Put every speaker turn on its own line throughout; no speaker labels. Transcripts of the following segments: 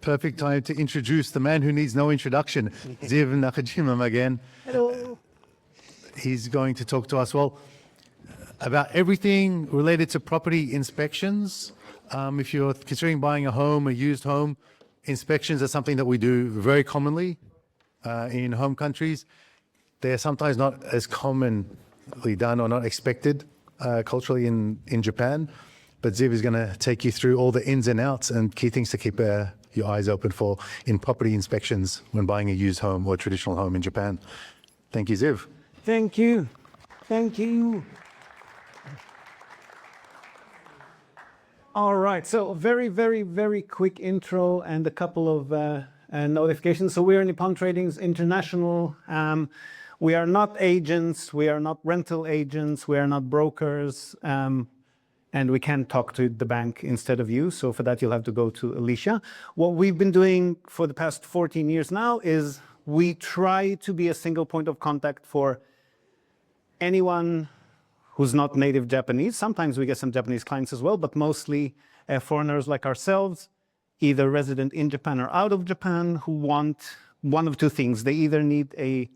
Perfect time to introduce the man who needs no introduction, Ziv Nakajima-Magen.
Hello.
He's going to talk to us, about everything related to property inspections. If you're considering buying a home, a used home, inspections are something that we do very commonly in home countries. They're sometimes not as commonly done or not expected culturally in Japan. But Ziv is going to take you through all the ins and outs and key things to keep your eyes open for in property inspections when buying a used home or a traditional home in Japan. Thank you, Ziv.
Thank you. Thank you. All right. So very, very, very quick intro and a couple of notifications. So we're Nippon Trading's International. We are not agents. We are not rental agents. We are not brokers. And we can talk to the bank instead of you. So for that, you'll have to go to Alicia. What we've been doing for the past 14 years now is we try to be a single point of contact for anyone who's not native Japanese. Sometimes we get some Japanese clients as well, but mostly foreigners like ourselves, either resident in Japan or out of Japan, who want one of two things. They either need a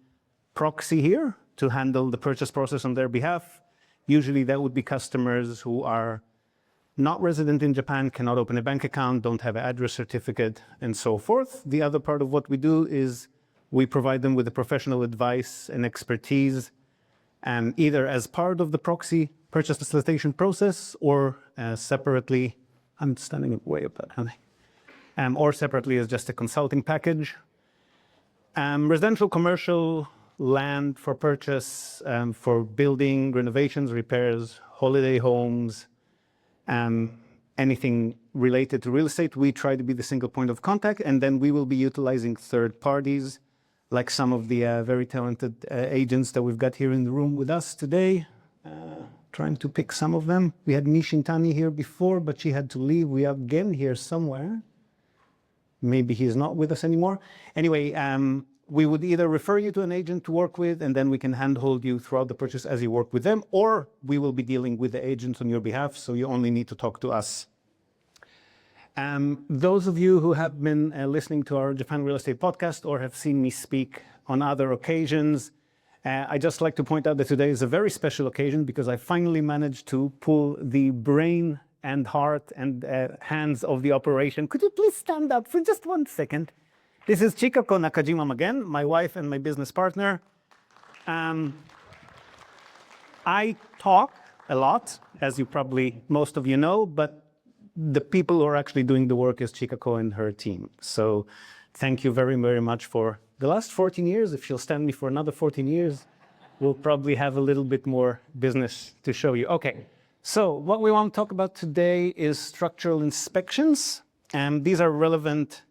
proxy here to handle the purchase process on their behalf. Usually that would be customers who are not resident in Japan, cannot open a bank account, don't have an address certificate, and so forth. The other part of what we do is we provide them with the professional advice and expertise, and either as part of the proxy purchase facilitation process or separately. I'm standing way up that, or separately as just a consulting package. Residential, commercial, land for purchase, for building, renovations, repairs, holiday homes, anything related to real estate, we try to be the single point of contact, and then we will be utilizing third parties, like some of the very talented agents that we've got here in the room with us today. Trying to pick some of them. We had Nishintani here before, but she had to leave. We have Gen here somewhere. Maybe he's not with us anymore. Anyway, we would either refer you to an agent to work with, and then we can handhold you throughout the purchase as you work with them, or we will be dealing with the agents on your behalf, so you only need to talk to us. Those of you who have been listening to our Japan Real Estate podcast or have seen me speak on other occasions, I just like to point out that today is a very special occasion because I finally managed to pull the brain and heart and hands of the operation. Could you please stand up for just 1 second? This is Chikako Nakajima-Magen, my wife and my business partner. I talk a lot, as you probably, most of you know, but the people who are actually doing the work is Chikako and her team. So thank you very, very much for the last 14 years. If she'll stand me for another 14 years, we'll probably have a little bit more business to show you. Okay, so what we want to talk about today is structural inspections. These are relevant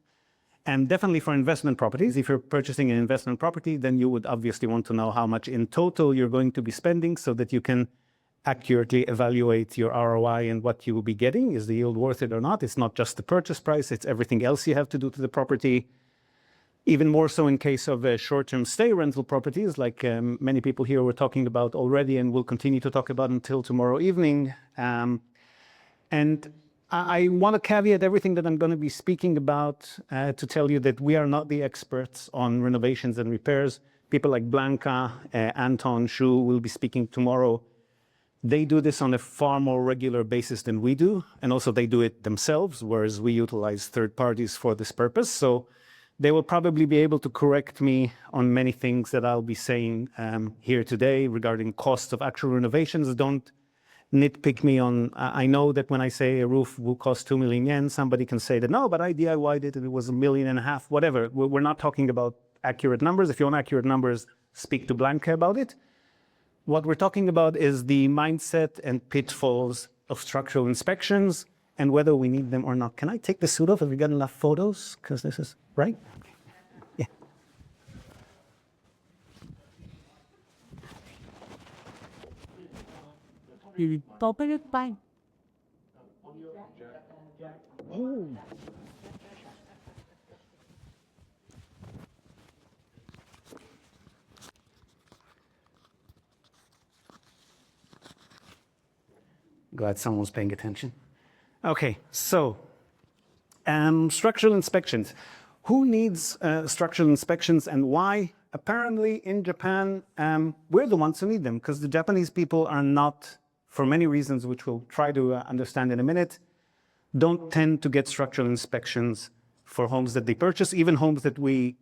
and definitely for investment properties. If you're purchasing an investment property, then you would obviously want to know how much in total you're going to be spending so that you can accurately evaluate your ROI and what you will be getting. Is the yield worth it or not? It's not just the purchase price, it's everything else you have to do to the property. Even more so in case of short-term stay rental properties, like many people here were talking about already and will continue to talk about until tomorrow evening. And I want to caveat everything that I'm going to be speaking about to tell you that we are not the experts on renovations and repairs. People like Blanca, Anton, Shu will be speaking tomorrow. They do this on a far more regular basis than we do. And also they do it themselves, whereas we utilize third parties for this purpose. So they will probably be able to correct me on many things that I'll be saying here today regarding costs of actual renovations. Don't nitpick me on, I know that when I say a roof will cost 2 million yen, somebody can say that, no, but I DIY'd it and it was 1.5 million, whatever. We're not talking about accurate numbers. If you want accurate numbers, speak to Blanca about it. What we're talking about is the mindset and pitfalls of structural inspections and whether we need them or not. Can I take the suit off? Have we got enough photos? Because this is, right? Yeah. Oh. Glad someone's paying attention. Okay, so Structural inspections. Who needs structural inspections and why? Apparently in Japan, we're the ones who need them because the Japanese people are not, for many reasons, which we'll try to understand in a minute, don't tend to get structural inspections for homes that they purchase, even homes that we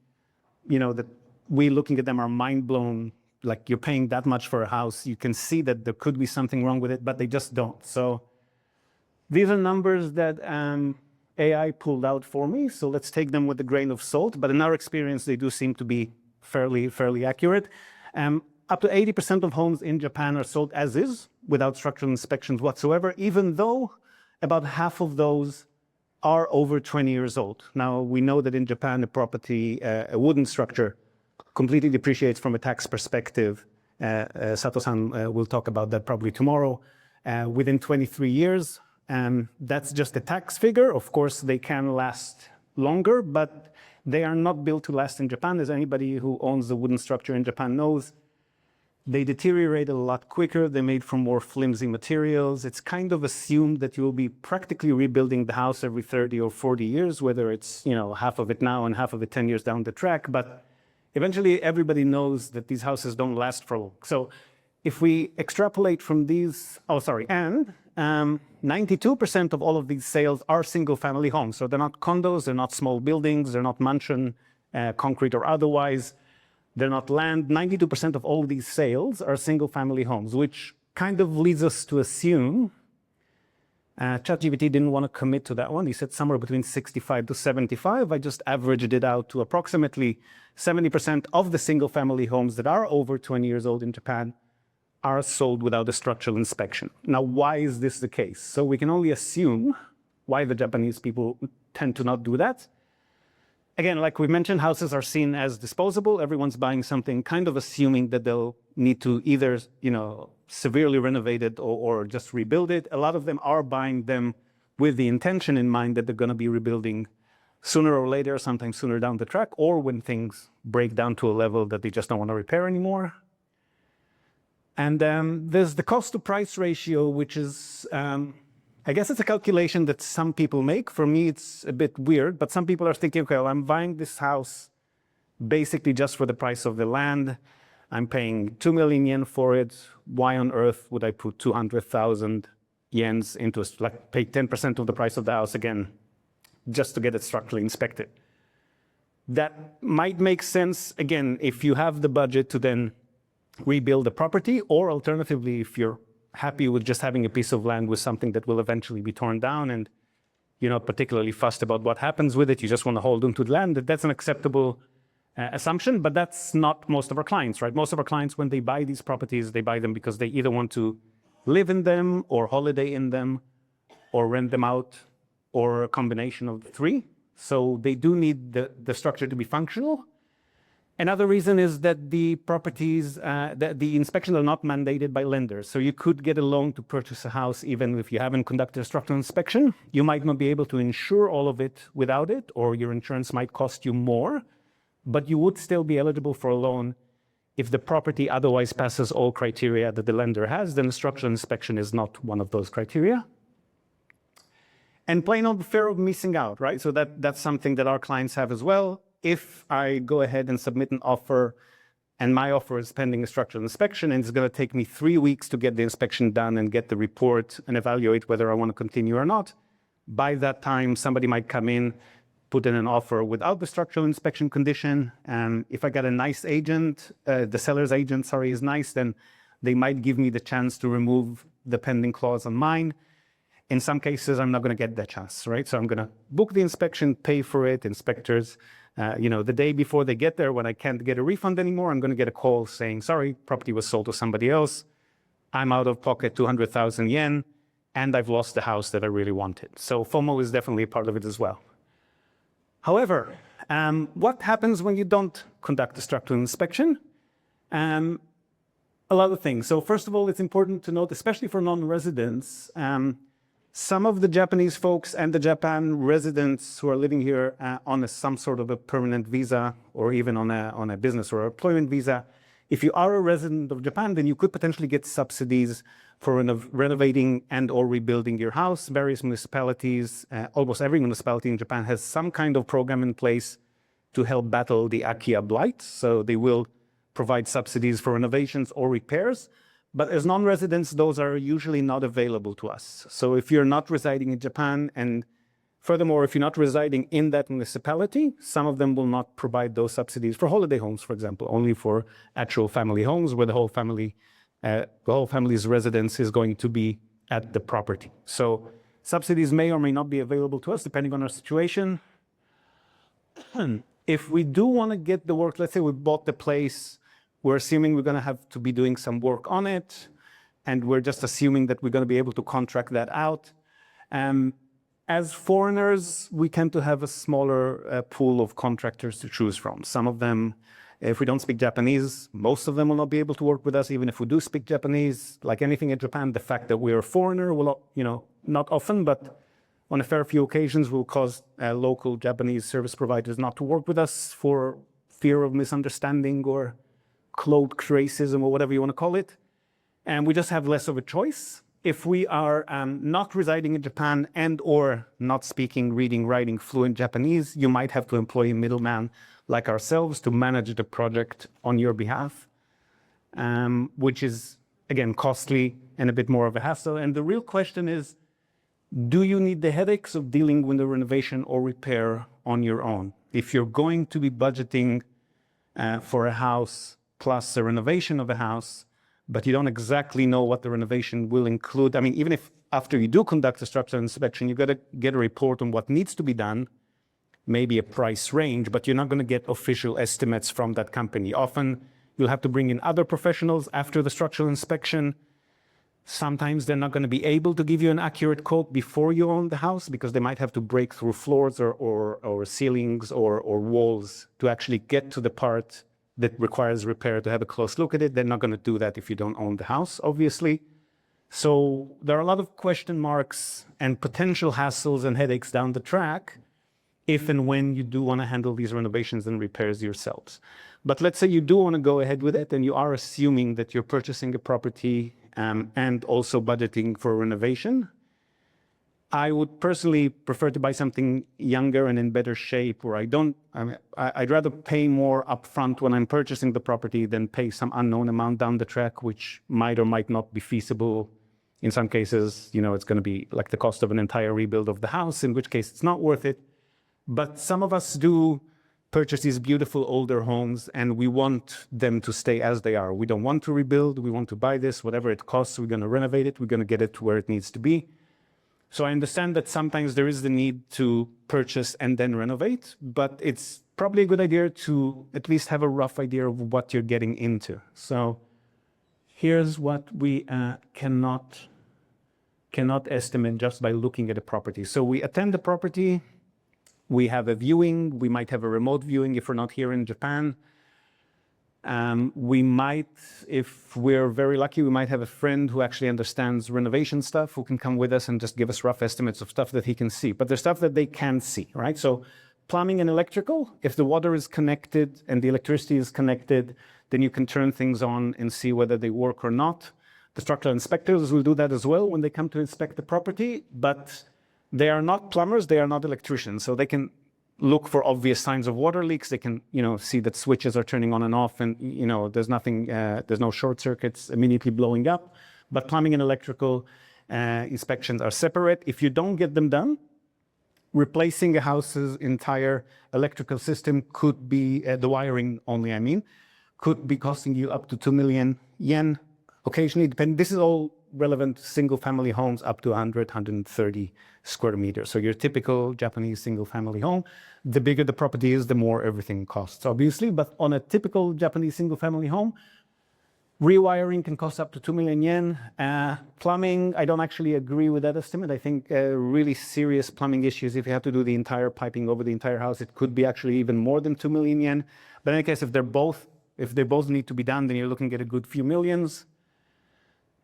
looking at them are mind blown, like you're paying that much for a house. You can see that there could be something wrong with it, but they just don't. So these are numbers that AI pulled out for me, so let's take them with a grain of salt. But in our experience, they do seem to be fairly accurate. Up to 80% of homes in Japan are sold as is, without structural inspections whatsoever, even though about half of those are over 20 years old. Now, we know that in Japan, a property, a wooden structure, completely depreciates from a tax perspective. Sato-san will talk about that probably tomorrow. Within 23 years, that's just a tax figure. Of course, they can last longer, but they are not built to last in Japan. As anybody who owns a wooden structure in Japan knows, they deteriorate a lot quicker. They're made from more flimsy materials. It's kind of assumed that you'll be practically rebuilding the house every 30 or 40 years, whether it's half of it now and half of it 10 years down the track. But eventually, everybody knows that these houses don't last for long. So if we extrapolate from these, 92% of all of these sales are single-family homes. So they're not condos, they're not small buildings, they're not mansion, concrete or otherwise. They're not land. 92% of all these sales are single-family homes, which kind of leads us to assume, ChatGPT didn't want to commit to that one. He said somewhere between 65 to 75. I just averaged it out to approximately 70% of the single-family homes that are over 20 years old in Japan are sold without a structural inspection. Now, why is this the case? So we can only assume why the Japanese people tend to not do that. Again, like we mentioned, houses are seen as disposable. Everyone's buying something kind of assuming that they'll need to either, severely renovate it or just rebuild it. A lot of them are buying them with the intention in mind that they're going to be rebuilding sooner or later, sometimes sooner down the track, or when things break down to a level that they just don't want to repair anymore. And there's the cost to price ratio, which is, I guess it's a calculation that some people make. For me, it's a bit weird, but some people are thinking, okay, well, I'm buying this house basically just for the price of the land. I'm paying 2 million yen for it. Why on earth would I put 200,000 yens into pay 10% of the price of the house again, just to get it structurally inspected? That might make sense, again, if you have the budget to then rebuild the property, or alternatively, if you're happy with just having a piece of land with something that will eventually be torn down and you're not particularly fussed about what happens with it, you just want to hold onto the land, that's an acceptable assumption, but that's not most of our clients, right? Most of our clients, when they buy these properties, they buy them because they either want to live in them or holiday in them or rent them out or a combination of the three. So they do need the structure to be functional. Another reason is that the properties, that the inspections are not mandated by lenders. So you could get a loan to purchase a house even if you haven't conducted a structural inspection. You might not be able to insure all of it without it, or your insurance might cost you more, but you would still be eligible for a loan if the property otherwise passes all criteria that the lender has. Then a structural inspection is not one of those criteria. And plain old fear of missing out, right? So that's something that our clients have as well. If I go ahead and submit an offer and my offer is pending a structural inspection and it's going to take me 3 weeks to get the inspection done and get the report and evaluate whether I want to continue or not, by that time, somebody might come in, put in an offer without the structural inspection condition. And if I got a nice agent, the seller's agent, is nice, then they might give me the chance to remove the pending clause on mine. In some cases, I'm not going to get that chance, right? So I'm going to book the inspection, pay for it, inspectors. The day before they get there, when I can't get a refund anymore, I'm going to get a call saying, sorry, property was sold to somebody else. I'm out of pocket 200,000 yen, and I've lost the house that I really wanted. So FOMO is definitely a part of it as well. However, what happens when you don't conduct a structural inspection? A lot of things. So first of all, it's important to note, especially for non-residents, some of the Japanese folks and the Japan residents who are living here on some sort of a permanent visa or even on a business or employment visa, If you are a resident of Japan, then you could potentially get subsidies for renovating and or rebuilding your house. Various municipalities, almost every municipality in Japan has some kind of program in place to help battle the Akiya blight. So they will provide subsidies for renovations or repairs. But as non-residents, those are usually not available to us. So if you're not residing in Japan, and furthermore, if you're not residing in that municipality, some of them will not provide those subsidies for holiday homes, for example, only for actual family homes where the whole family's residence is going to be at the property. So subsidies may or may not be available to us depending on our situation. If we do want to get the work, let's say we bought the place, we're assuming we're going to have to be doing some work on it, and we're just assuming that we're going to be able to contract that out. As foreigners, we tend to have a smaller pool of contractors to choose from. Some of them, if we don't speak Japanese, most of them will not be able to work with us. Even if we do speak Japanese, like anything in Japan, the fact that we're a foreigner will, not often, but on a fair few occasions will cause local Japanese service providers not to work with us for fear of misunderstanding or cloaked racism or whatever you want to call it. And we just have less of a choice. If we are not residing in Japan and or not speaking, reading, writing fluent Japanese, you might have to employ a middleman like ourselves to manage the project on your behalf, which is, again, costly and a bit more of a hassle. And the real question is, do you need the headaches of dealing with the renovation or repair on your own? If you're going to be budgeting for a house plus a renovation of a house, but you don't exactly know what the renovation will include. I mean, even if after you do conduct a structural inspection, you've got to get a report on what needs to be done, maybe a price range, but you're not going to get official estimates from that company. Often you'll have to bring in other professionals after the structural inspection. Sometimes they're not going to be able to give you an accurate quote before you own the house because they might have to break through floors or ceilings or walls to actually get to the part that requires repair to have a close look at it. They're not going to do that if you don't own the house, obviously. So there are a lot of question marks and potential hassles and headaches down the track if and when you do want to handle these renovations and repairs yourselves. But let's say you do want to go ahead with it and you are assuming that you're purchasing a property and also budgeting for renovation. I would personally prefer to buy something younger and in better shape where I'd rather pay more upfront when I'm purchasing the property than pay some unknown amount down the track, which might or might not be feasible. In some cases, it's going to be like the cost of an entire rebuild of the house, in which case it's not worth it. But some of us do purchase these beautiful older homes and we want them to stay as they are. We don't want to rebuild. We want to buy this, whatever it costs, we're going to renovate it. We're going to get it to where it needs to be. So I understand that sometimes there is the need to purchase and then renovate, but it's probably a good idea to at least have a rough idea of what you're getting into. So here's what we cannot estimate just by looking at a property. So we attend the property, we have a viewing, we might have a remote viewing if we're not here in Japan. We might, if we're very lucky, we might have a friend who actually understands renovation stuff who can come with us and just give us rough estimates of stuff that he can see. But there's stuff that they can't see, right? So plumbing and electrical, if the water is connected and the electricity is connected, then you can turn things on and see whether they work or not. The structural inspectors will do that as well when they come to inspect the property, but they are not plumbers, they are not electricians. So they can look for obvious signs of water leaks. They can, see that switches are turning on and off and, there's nothing, there's no short circuits immediately blowing up. But plumbing and electrical inspections are separate. If you don't get them done, replacing a house's entire electrical system could be, the wiring only, could be costing you up to 2 million yen occasionally. This is all relevant single-family homes up to 100, 130 square meters. So your typical Japanese single-family home, the bigger the property is, the more everything costs, obviously. But on a typical Japanese single-family home, rewiring can cost up to 2 million yen. Plumbing, I don't actually agree with that estimate. I think really serious plumbing issues, if you have to do the entire piping over the entire house, it could be actually even more than 2 million yen. But in any case, if they both need to be done, then you're looking at a good few millions.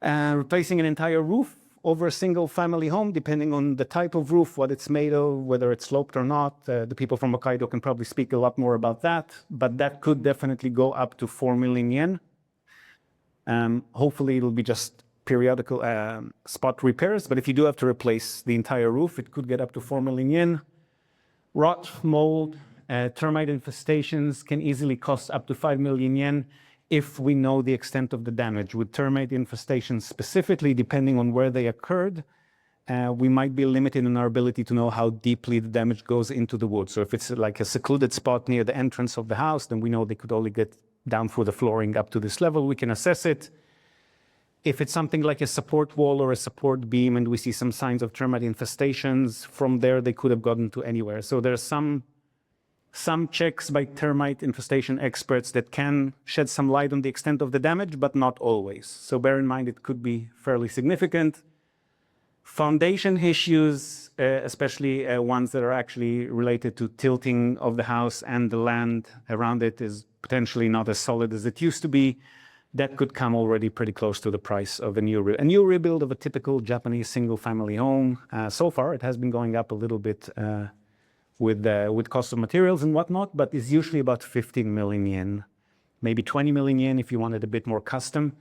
Replacing an entire roof over a single family home, depending on the type of roof, what it's made of, whether it's sloped or not. The people from Hokkaido can probably speak a lot more about that, but that could definitely go up to 4 million yen Hopefully it'll be just periodical spot repairs, but if you do have to replace the entire roof, it could get up to 4 million yen. Rot, mold, termite infestations can easily cost up to 5 million yen if we know the extent of the damage. With termite infestations specifically, depending on where they occurred, we might be limited in our ability to know how deeply the damage goes into the wood. So if it's like a secluded spot near the entrance of the house, then we know they could only get down through the flooring up to this level. We can assess it. If it's something like a support wall or a support beam and we see some signs of termite infestations, from there they could have gotten to anywhere. So there's some checks by termite infestation experts that can shed some light on the extent of the damage, but not always. So bear in mind it could be fairly significant. Foundation issues, especially ones that are actually related to tilting of the house and the land around it is potentially not as solid as it used to be. That could come already pretty close to the price of a new rebuild of a typical Japanese single-family home. So far, it has been going up a little bit with cost of materials and whatnot, but it's usually about 15 million yen, maybe 20 million yen if you wanted a bit more custom.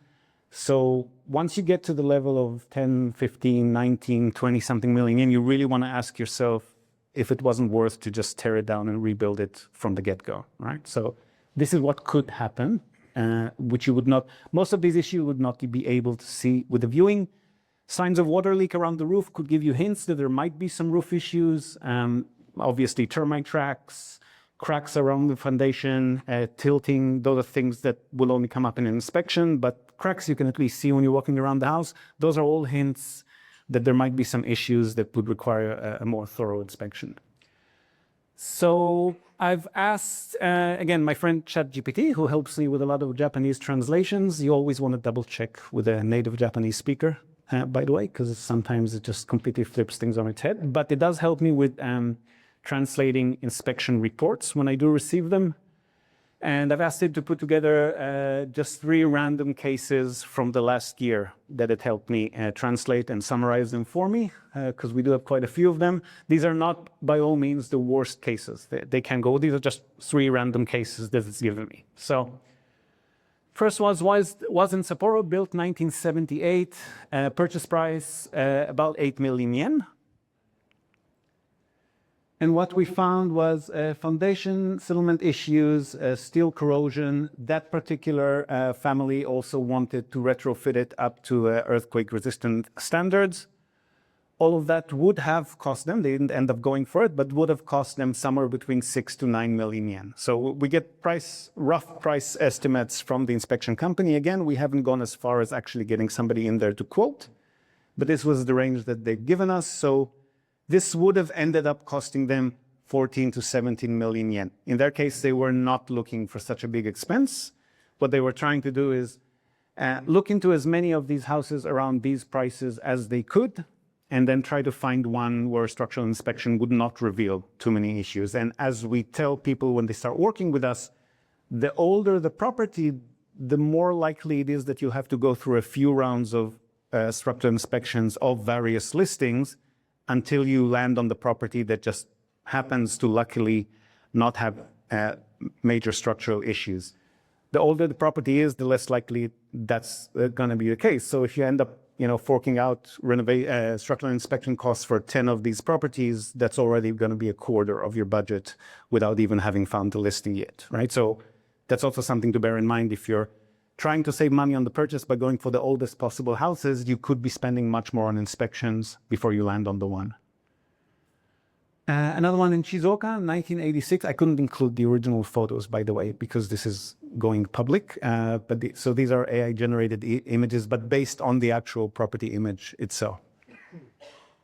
So once you get to the level of 10, 15, 19, 20 something million yen, you really want to ask yourself if it wasn't worth to just tear it down and rebuild it from the get-go, right? So this is what could happen, which you would not, most of these issues would not be able to see with the viewing. Signs of water leak around the roof could give you hints that there might be some roof issues. Obviously termite tracks, cracks around the foundation, tilting, those are things that will only come up in an inspection, but cracks you can at least see when you're walking around the house. Those are all hints that there might be some issues that would require a more thorough inspection. So I've asked, again, my friend ChatGPT, who helps me with a lot of Japanese translations. You always want to double check with a native Japanese speaker, by the way, because sometimes it just completely flips things on its head. But it does help me with translating inspection reports when I do receive them. And I've asked it to put together just 3 random cases from the last year that it helped me translate and summarize them for me, because we do have quite a few of them. These are not, by all means, the worst cases. They can go. These are just 3 random cases that it's given me. So first was in Sapporo, built 1978, purchase price about 8 million yen. And what we found was foundation settlement issues, steel corrosion. That particular family also wanted to retrofit it up to earthquake-resistant standards. All of that would have cost them, they didn't end up going for it, but would have cost them somewhere between 6 to 9 million yen. So we get rough price estimates from the inspection company. Again, we haven't gone as far as actually getting somebody in there to quote, but this was the range that they've given us. So this would have ended up costing them 14 to 17 million yen. In their case, they were not looking for such a big expense. What they were trying to do is look into as many of these houses around these prices as they could, and then try to find one where structural inspection would not reveal too many issues. And as we tell people when they start working with us, the older the property, the more likely it is that you'll have to go through a few rounds of structural inspections of various listings until you land on the property that just happens to luckily not have major structural issues. The older the property is, the less likely that's going to be the case. So if you end up, forking out structural inspection costs for 10 of these properties, that's already going to be a quarter of your budget without even having found the listing yet, right? So that's also something to bear in mind. If you're trying to save money on the purchase by going for the oldest possible houses, you could be spending much more on inspections before you land on the one. Another one in Shizuoka, 1986. I couldn't include the original photos, by the way, because this is going public. So these are AI-generated images, but based on the actual property image itself.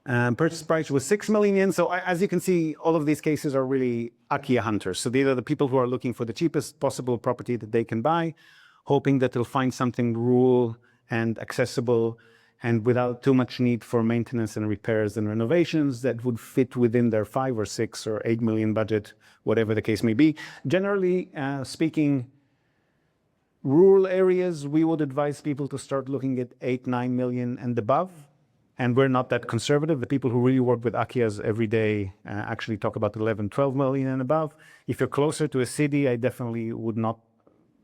Purchase price was 6 million yen. So as you can see, all of these cases are really Akiya hunters. So these are the people who are looking for the cheapest possible property that they can buy, hoping that they'll find something rural and accessible and without too much need for maintenance and repairs and renovations that would fit within their 5 or 6 or 8 million budget, whatever the case may be. Generally speaking, rural areas, we would advise people to start looking at 8, 9 million and above. And we're not that conservative. The people who really work with Akiyas every day actually talk about 11, 12 million and above. If you're closer to a city, I definitely would not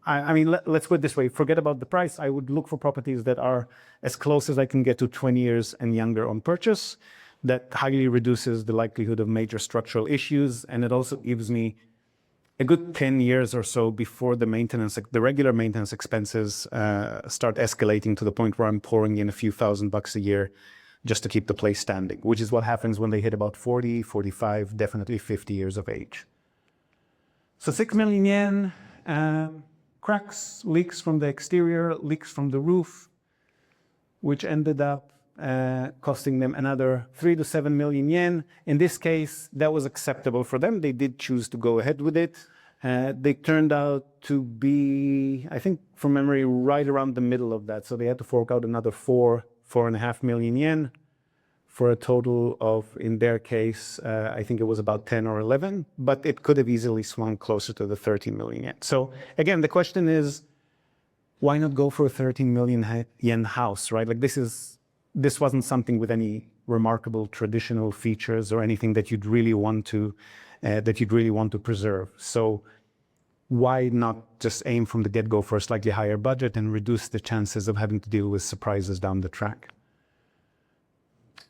I mean, let's put it this way. Forget about the price. I would look for properties that are as close as I can get to 20 years and younger on purchase. That highly reduces the likelihood of major structural issues. And it also gives me a good 10 years or so before the regular maintenance expenses start escalating to the point where I'm pouring in a few $1,000 a year just to keep the place standing, which is what happens when they hit about 40, 45, definitely 50 years of age. So 6 million yen, cracks, leaks from the exterior, leaks from the roof, which ended up costing them another 3 to 7 million yen. In this case, that was acceptable for them. They did choose to go ahead with it. They turned out to be, I think from memory, right around the middle of that. So they had to fork out another 4.5 million yen for a total of, in their case, I think it was about 10 or 11, but it could have easily swung closer to the 13 million yen. So again, the question is, why not go for a 13 million yen house, right? Like this wasn't something with any remarkable traditional features or anything that you'd really want to preserve. So why not just aim from the get-go for a slightly higher budget and reduce the chances of having to deal with surprises down the track?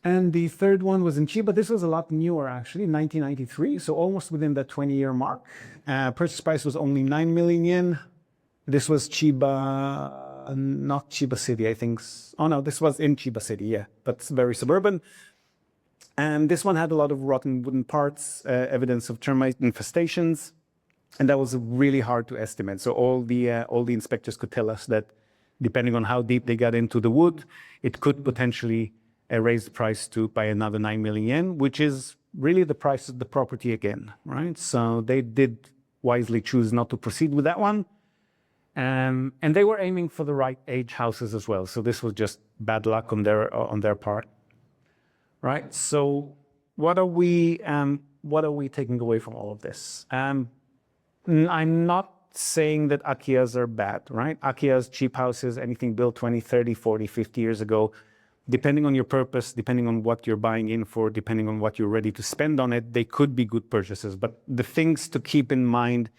And the third one was in Chiba. This was a lot newer, actually, 1993, so almost within that 20-year mark. Purchase price was only 9 million yen. This was Chiba, not Chiba City, I think. Oh no, this was in Chiba City, yeah, but it's very suburban. And this one had a lot of rotten wooden parts, evidence of termite infestations, and that was really hard to estimate. So all the inspectors could tell us that depending on how deep they got into the wood, it could potentially raise the price by another 9 million yen, which is really the price of the property again, right? So they did wisely choose not to proceed with that one. And they were aiming for the right age houses as well. So this was just bad luck on their part, right? So what are we taking away from all of this? I'm not saying that Akiyas are bad, right? Akiyas, cheap houses, anything built 20, 30, 40, 50 years ago, depending on your purpose, depending on what you're buying in for, depending on what you're ready to spend on it, they could be good purchases. But the things to keep in mind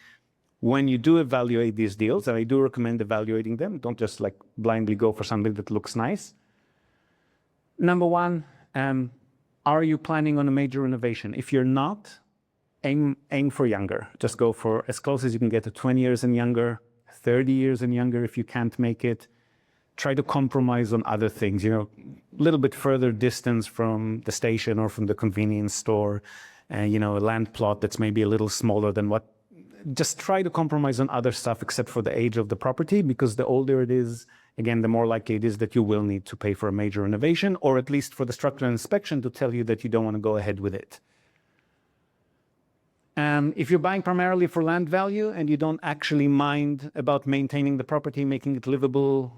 when you do evaluate these deals, and I do recommend evaluating them, don't just like blindly go for something that looks nice. Number one, are you planning on a major renovation? If you're not, aim for younger. Just go for as close as you can get to 20 years and younger, 30 years and younger if you can't make it. Try to compromise on other things, a little bit further distance from the station or from the convenience store, a land plot that's maybe a little smaller than what. Just try to compromise on other stuff except for the age of the property, because the older it is, again, the more likely it is that you will need to pay for a major renovation, or at least for the structural inspection to tell you that you don't want to go ahead with it. If you're buying primarily for land value and you don't actually mind about maintaining the property, making it livable,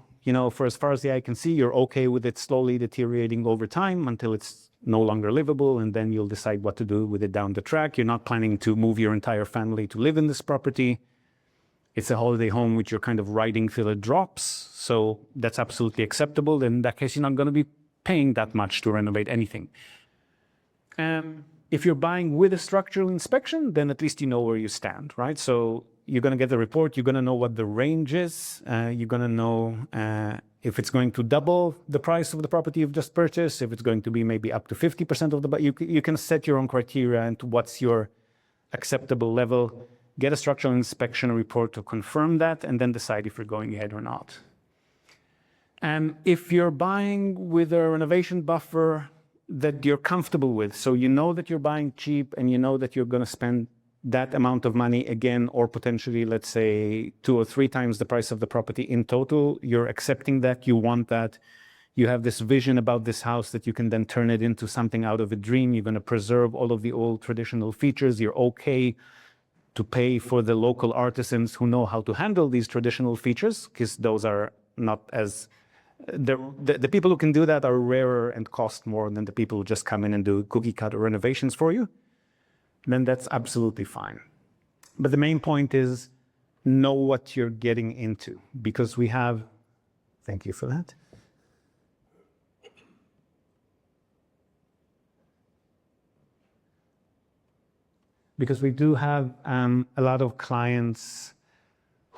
for as far as the eye can see, you're okay with it slowly deteriorating over time until it's no longer livable, and then you'll decide what to do with it down the track. You're not planning to move your entire family to live in this property. It's a holiday home which you're kind of riding till it drops, so that's absolutely acceptable. In that case, you're not going to be paying that much to renovate anything. If you're buying with a structural inspection, then at least you know where you stand, right? So you're going to get the report, you're going to know what the range is, you're going to know if it's going to double the price of the property you've just purchased, if it's going to be maybe up to 50% of the, but you can set your own criteria and what's your acceptable level, get a structural inspection report to confirm that, and then decide if you're going ahead or not. And if you're buying with a renovation buffer that you're comfortable with, so you know that you're buying cheap and you know that you're going to spend that amount of money again, or potentially, let's say, 2 or 3 times the price of the property in total, you're accepting that, you want that, you have this vision about this house that you can then turn it into something out of a dream, you're going to preserve all of the old traditional features, you're okay to pay for the local artisans who know how to handle these traditional features, because those are not as... The people who can do that are rarer and cost more than the people who just come in and do cookie cutter renovations for you, then that's absolutely fine. But the main point is know what you're getting into, because we have, thank you for that. Because we do have a lot of clients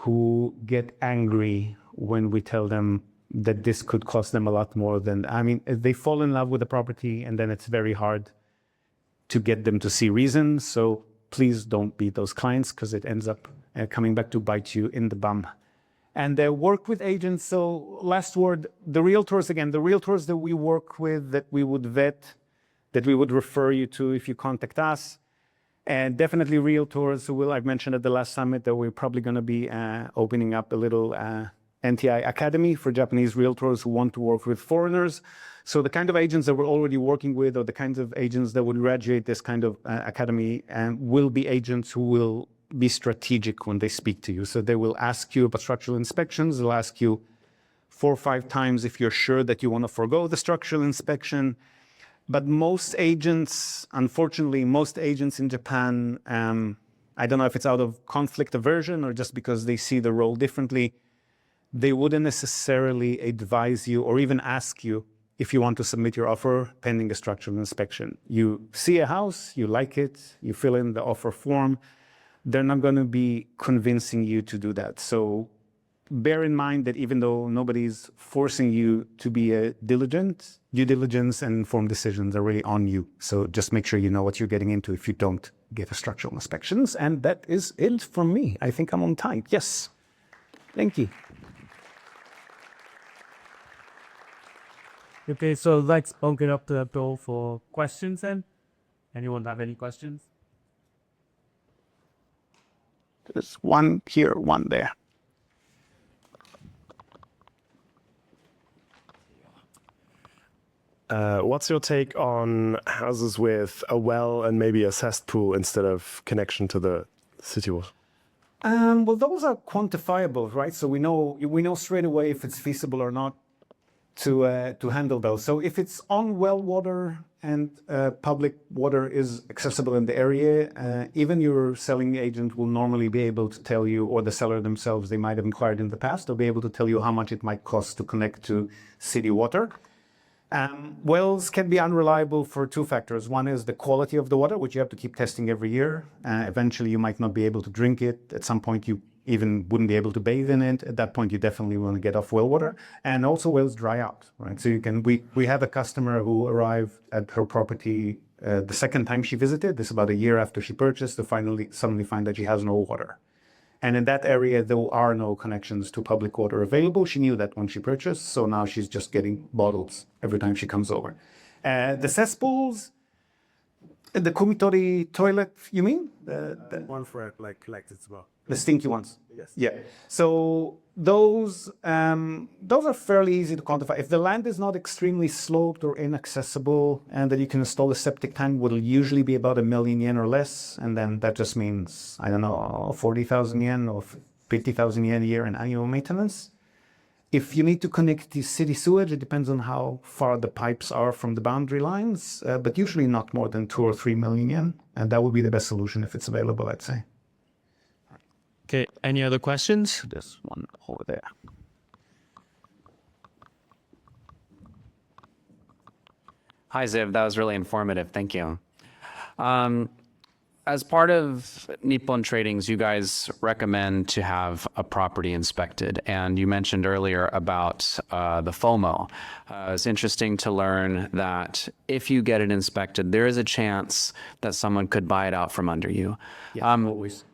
who get angry when we tell them that this could cost them a lot more than, I mean, they fall in love with the property and then it's very hard to get them to see reason. So please don't be those clients because it ends up coming back to bite you in the bum. And work with agents. So last word, the realtors, again, the realtors that we work with, that we would vet, that we would refer you to if you contact us. And definitely realtors who I've mentioned at the last summit that we're probably going to be opening up a little NTI Academy for Japanese realtors who want to work with foreigners. So the kind of agents that we're already working with, or the kinds of agents that would graduate this kind of academy, will be agents who will be strategic when they speak to you. So they will ask you about structural inspections. They'll ask you 4 or 5 times if you're sure that you want to forego the structural inspection. But most agents, unfortunately, most agents in Japan, I don't know if it's out of conflict aversion or just because they see the role differently, they wouldn't necessarily advise you or even ask you if you want to submit your offer pending a structural inspection. You see a house, you like it, you fill in the offer form. They're not going to be convincing you to do that. So bear in mind that even though nobody's forcing you to be diligent, due diligence and informed decisions are really on you. So just make sure you know what you're getting into if you don't get the structural inspections. And that is it from me. I think I'm on time. Yes. Thank you.
Okay, so let's open up the door for questions then. Anyone have any questions?
There's one here, one there.
What's your take on houses with a well and maybe a cesspool instead of connection to the city water?
Well, those are quantifiable, right? So we know straight away if it's feasible or not to handle those. So if it's on well water and public water is accessible in the area, even your selling agent will normally be able to tell you, or the seller themselves, they might have inquired in the past, they'll be able to tell you how much it might cost to connect to city water. Wells can be unreliable for 2 factors. One is the quality of the water, which you have to keep testing every year. Eventually, you might not be able to drink it. At some point, you even wouldn't be able to bathe in it. At that point, you definitely want to get off well water. And also, wells dry out, right? So we have a customer who arrived at her property the second time she visited. This is about a year after she purchased, to suddenly find that she has no water. And in that area, there are no connections to public water available. She knew that when she purchased, so now she's just getting bottles every time she comes over. The cesspools, the kumitori toilet, you mean? The
One for like collected as well.
The stinky ones.
Yes.
Yeah. So those are fairly easy to quantify. If the land is not extremely sloped or inaccessible, and that you can install a septic tank, will usually be about 1 million yen or less, and then that just means, I don't know, 40,000 yen or 50,000 yen a year in annual maintenance. If you need to connect to city sewage, it depends on how far the pipes are from the boundary lines, but usually not more than 2 or 3 million yen, and that would be the best solution if it's available, I'd say.
Okay, any other questions?
There's one over there.
Hi, Ziv. That was really informative. Thank you. As part of Nippon Tradings, you guys recommend to have a property inspected. And you mentioned earlier about the FOMO. It's interesting to learn that if you get it inspected, there is a chance that someone could buy it out from under you.
Yeah, always.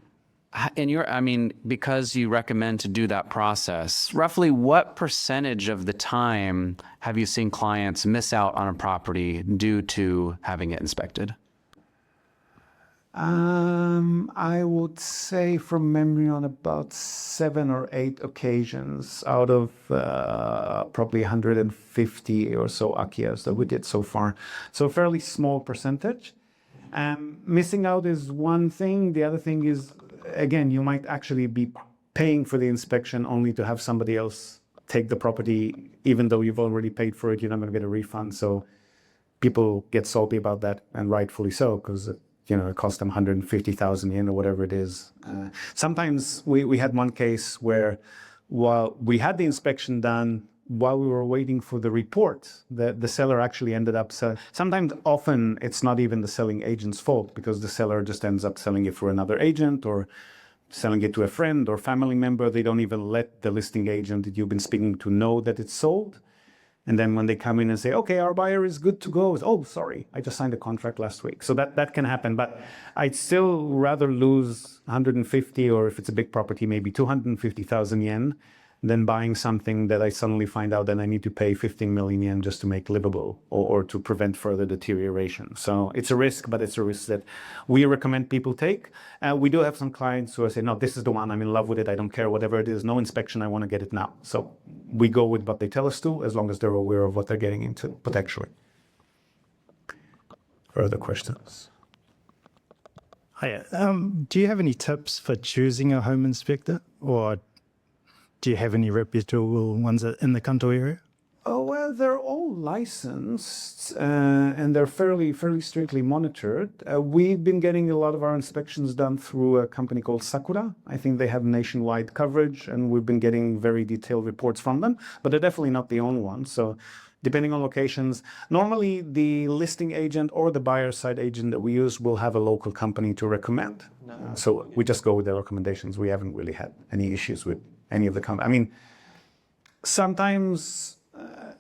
Because you recommend to do that process, roughly what percentage of the time have you seen clients miss out on a property due to having it inspected?
I would say from memory on about 7 or 8 occasions out of probably 150 or so Akiyas that we did so far. So a fairly small percentage. Missing out is one thing. The other thing is, again, you might actually be paying for the inspection only to have somebody else take the property, even though you've already paid for it, you're not going to get a refund. So people get salty about that, and rightfully so, because it cost them 150,000 yen or whatever it is. Sometimes we had one case where, while we had the inspection done, while we were waiting for the report, the seller actually ended up selling. Often it's not even the selling agent's fault, because the seller just ends up selling it for another agent or selling it to a friend or family member. They don't even let the listing agent that you've been speaking to know that it's sold. And then when they come in and say, okay, our buyer is good to go, oh, sorry, I just signed a contract last week. So that can happen. But I'd still rather lose 150, or if it's a big property, maybe 250,000 yen, than buying something that I suddenly find out that I need to pay 15 million yen just to make livable, or to prevent further deterioration. So it's a risk, but it's a risk that we recommend people take. We do have some clients who say, no, this is the one, I'm in love with it, I don't care, whatever it is, no inspection, I want to get it now. So we go with what they tell us to, as long as they're aware of what they're getting into, potentially. Further questions?
Hiya. Do you have any tips for choosing a home inspector, or do you have any reputable ones in the Kanto area?
Oh, well, they're all licensed and they're fairly strictly monitored. We've been getting a lot of our inspections done through a company called Sakura. I think they have nationwide coverage, and we've been getting very detailed reports from them, but they're definitely not the only one. So depending on locations, normally the listing agent or the buyer side agent that we use will have a local company to recommend. So we just go with their recommendations. We haven't really had any issues with any of the companies. I mean, sometimes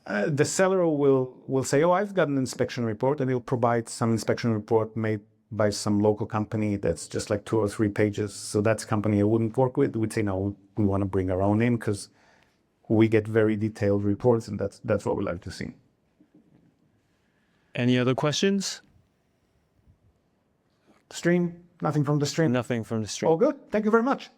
the seller will say, oh, I've got an inspection report, and he'll provide some inspection report made by some local company that's just like 2 or 3 pages. So that's a company I wouldn't work with. We'd say, no, we want to bring our own in, because we get very detailed reports, and that's what we like to see.
Any other questions?
Stream? Nothing from the stream?
Nothing from the stream.
All good. Thank you very much.